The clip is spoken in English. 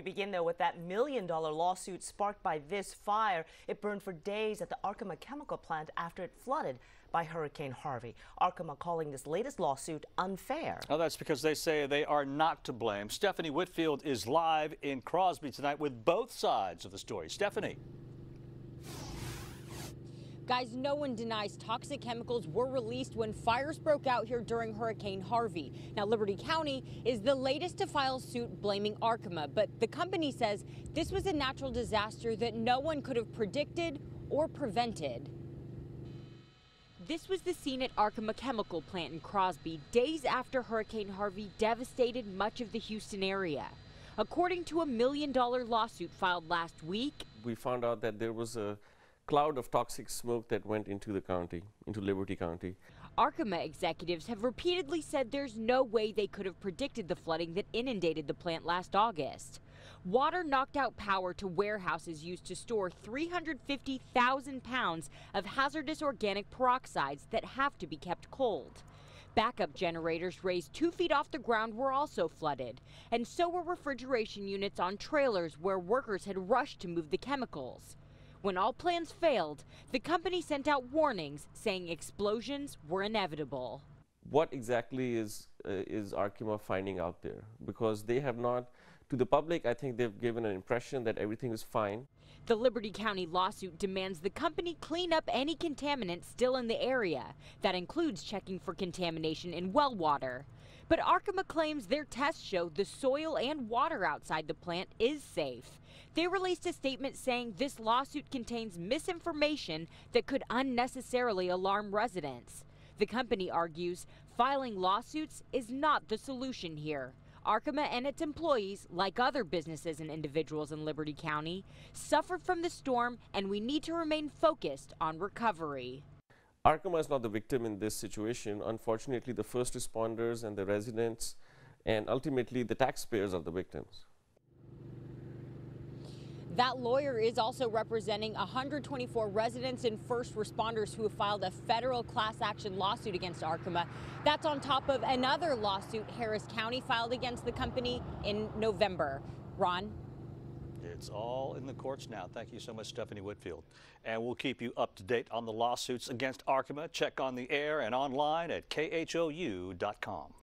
Begin though with that $1 million lawsuit sparked by this fire. It burned for days at the Arkema chemical plant after it flooded by Hurricane Harvey. Arkema calling this latest lawsuit unfair. Oh, that's because they say they are not to blame. Stephanie Whitfield is live in Crosby tonight with both sides of the story. Stephanie. Guys, no one denies toxic chemicals were released when fires broke out here during Hurricane Harvey. Now, Liberty County is the latest to file suit blaming Arkema, but the company says this was a natural disaster that no one could have predicted or prevented. This was the scene at Arkema chemical plant in Crosby days after Hurricane Harvey devastated much of the Houston area. According to a $1 million lawsuit filed last week, we found out that there was a cloud of toxic smoke that went into the county, into Liberty County. Arkema executives have repeatedly said there's no way they could have predicted the flooding that inundated the plant last August. Water knocked out power to warehouses used to store 350,000 pounds of hazardous organic peroxides that have to be kept cold. Backup generators raised 2 feet off the ground were also flooded, and so were refrigeration units on trailers where workers had rushed to move the chemicals. When all plans failed, the company sent out warnings saying explosions were inevitable. What exactly is Arkema finding out there? Because they have not, to the public, I think they've given an impression that everything is fine. The Liberty County lawsuit demands the company clean up any contaminants still in the area. That includes checking for contamination in well water. But Arkema claims their tests show the soil and water outside the plant is safe. They released a statement saying this lawsuit contains misinformation that could unnecessarily alarm residents. The company argues filing lawsuits is not the solution here. Arkema and its employees, like other businesses and individuals in Liberty County, suffered from the storm, and we need to remain focused on recovery. Arkema is not the victim in this situation. Unfortunately, the first responders and the residents and ultimately the taxpayers are the victims. That lawyer is also representing 124 residents and first responders who have filed a federal class action lawsuit against Arkema. That's on top of another lawsuit Harris County filed against the company in November. Ron? It's all in the courts now. Thank you so much, Stephanie Whitfield. And we'll keep you up to date on the lawsuits against Arkema. Check on the air and online at khou.com.